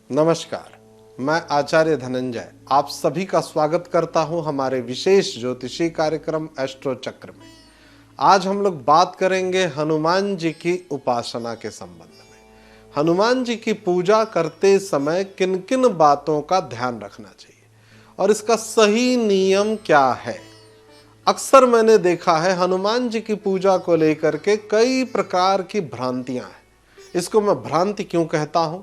नमस्कार, मैं आचार्य धनंजय आप सभी का स्वागत करता हूं हमारे विशेष ज्योतिषी कार्यक्रम एस्ट्रो चक्र में। आज हम लोग बात करेंगे हनुमान जी की उपासना के संबंध में। हनुमान जी की पूजा करते समय किन किन बातों का ध्यान रखना चाहिए और इसका सही नियम क्या है। अक्सर मैंने देखा है हनुमान जी की पूजा को लेकर के कई प्रकार की भ्रांतियां हैं। इसको मैं भ्रांति क्यों कहता हूं?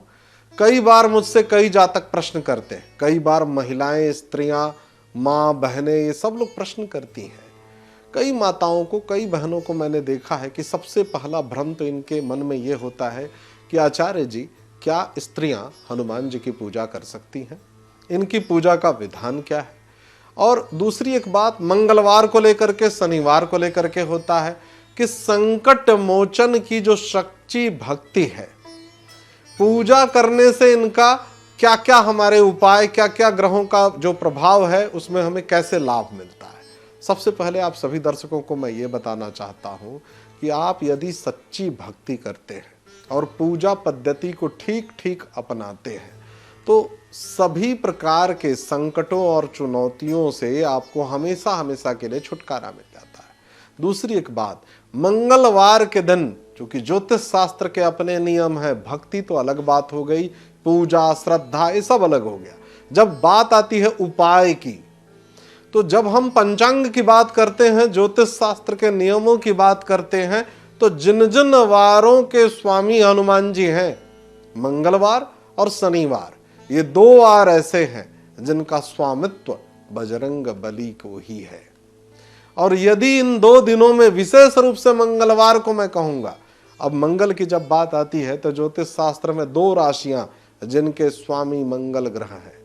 कई बार मुझसे कई जातक प्रश्न करते हैं, कई बार महिलाएं, स्त्रियां, माँ, बहनें, ये सब लोग प्रश्न करती हैं। कई माताओं को, कई बहनों को मैंने देखा है कि सबसे पहला भ्रम तो इनके मन में ये होता है कि आचार्य जी, क्या स्त्रियां हनुमान जी की पूजा कर सकती हैं? इनकी पूजा का विधान क्या है? और दूसरी एक बात मंगलवार को लेकर के, शनिवार को लेकर के होता है कि संकट मोचन की जो सच्ची भक्ति है, पूजा करने से इनका क्या क्या हमारे उपाय, क्या क्या ग्रहों का जो प्रभाव है उसमें हमें कैसे लाभ मिलता है। सबसे पहले आप सभी दर्शकों को मैं ये बताना चाहता हूं कि आप यदि सच्ची भक्ति करते हैं और पूजा पद्धति को ठीक ठीक अपनाते हैं तो सभी प्रकार के संकटों और चुनौतियों से आपको हमेशा हमेशा के लिए छुटकारा मिल जाता है। दूसरी एक बात, मंगलवार के दिन, क्योंकि ज्योतिष शास्त्र के अपने नियम है, भक्ति तो अलग बात हो गई, पूजा, श्रद्धा, ये सब अलग हो गया। जब बात आती है उपाय की, तो जब हम पंचांग की बात करते हैं, ज्योतिष शास्त्र के नियमों की बात करते हैं, तो जिन जिन वारों के स्वामी हनुमान जी हैं, मंगलवार और शनिवार, ये दो वार ऐसे हैं जिनका स्वामित्व बजरंग बली को ही है। और यदि इन दो दिनों में विशेष रूप से मंगलवार को मैं कहूंगा, अब मंगल की जब बात आती है तो ज्योतिष शास्त्र में दो राशियां जिनके स्वामी मंगल ग्रह हैं।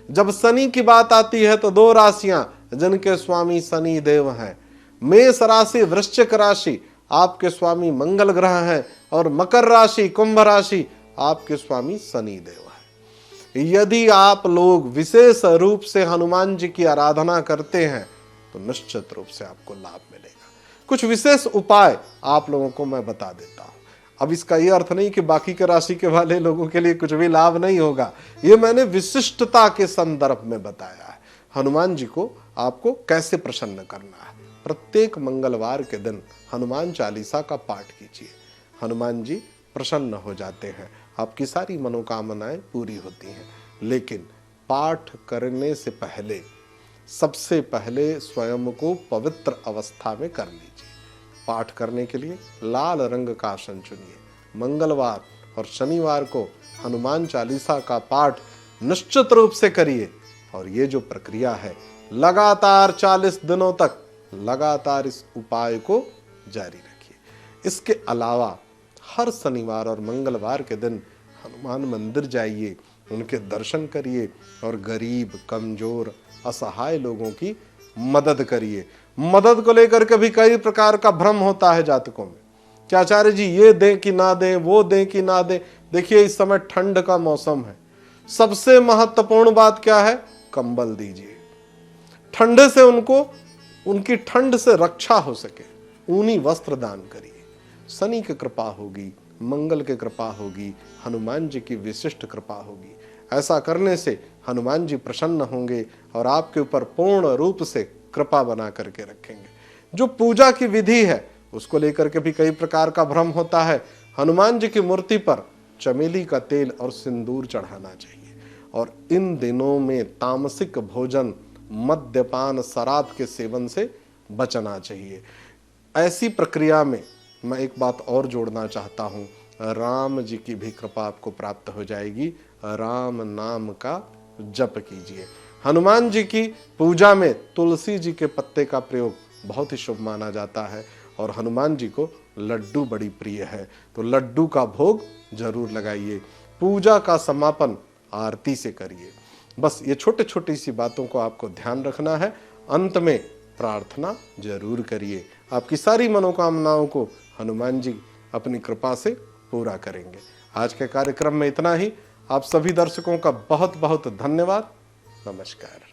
जब शनि की बात आती है तो दो राशियां जिनके स्वामी शनि देव हैं। मेष राशि, वृश्चिक राशि आपके स्वामी मंगल ग्रह हैं और मकर राशि, कुंभ राशि आपके स्वामी शनि देव हैं। यदि आप लोग विशेष रूप से हनुमान जी की आराधना करते हैं तो निश्चित रूप से आपको लाभ मिलेगा। कुछ विशेष उपाय आप लोगों को मैं बता देता हूं। अब इसका यह अर्थ नहीं कि बाकी के राशि के वाले लोगों के लिए कुछ भी लाभ नहीं होगा, ये मैंने विशिष्टता के संदर्भ में बताया है। हनुमान जी को आपको कैसे प्रसन्न करना है। प्रत्येक मंगलवार के दिन हनुमान चालीसा का पाठ कीजिए, हनुमान जी प्रसन्न हो जाते हैं, आपकी सारी मनोकामनाएं पूरी होती हैं। लेकिन पाठ करने से पहले सबसे पहले स्वयं को पवित्र अवस्था में कर लीजिए। पाठ करने के लिए लाल रंग का आसन चुनिए। मंगलवार और शनिवार को हनुमान चालीसा का पाठ निश्चित रूप से करिए और ये जो प्रक्रिया है लगातार 40 दिनों तक लगातार इस उपाय को जारी रखिए। इसके अलावा हर शनिवार और मंगलवार के दिन हनुमान मंदिर जाइए, उनके दर्शन करिए और गरीब, कमजोर, असहाय लोगों की मदद करिए। मदद को लेकर के भी कई प्रकार का भ्रम होता है जातकों में कि आचार्य जी ये दें कि ना दें, वो दें कि ना दें। देखिए इस समय ठंड का मौसम है, सबसे महत्वपूर्ण बात क्या है? कंबल दीजिए। ठंड से उनकी ठंड से रक्षा हो सके, ऊनी वस्त्र दान करिए। शनि की कृपा होगी, मंगल की कृपा होगी, हनुमान जी की विशिष्ट कृपा होगी। ऐसा करने से हनुमान जी प्रसन्न होंगे और आपके ऊपर पूर्ण रूप से कृपा बना करके रखेंगे। जो पूजा की विधि है उसको लेकर के भी कई प्रकार का भ्रम होता है। हनुमान जी की मूर्ति पर चमेली का तेल और सिंदूर चढ़ाना चाहिए और इन दिनों में तामसिक भोजन, मद्यपान, शराब के सेवन से बचना चाहिए। ऐसी प्रक्रिया में मैं एक बात और जोड़ना चाहता हूं, राम जी की भी कृपा आपको प्राप्त हो जाएगी। राम नाम का जप कीजिए। हनुमान जी की पूजा में तुलसी जी के पत्ते का प्रयोग बहुत ही शुभ माना जाता है और हनुमान जी को लड्डू बड़ी प्रिय है, तो लड्डू का भोग जरूर लगाइए। पूजा का समापन आरती से करिए। बस ये छोटे छोटी सी बातों को आपको ध्यान रखना है। अंत में प्रार्थना जरूर करिए, आपकी सारी मनोकामनाओं को हनुमान जी अपनी कृपा से पूरा करेंगे। आज के कार्यक्रम में इतना ही। आप सभी दर्शकों का बहुत बहुत धन्यवाद। नमस्कार।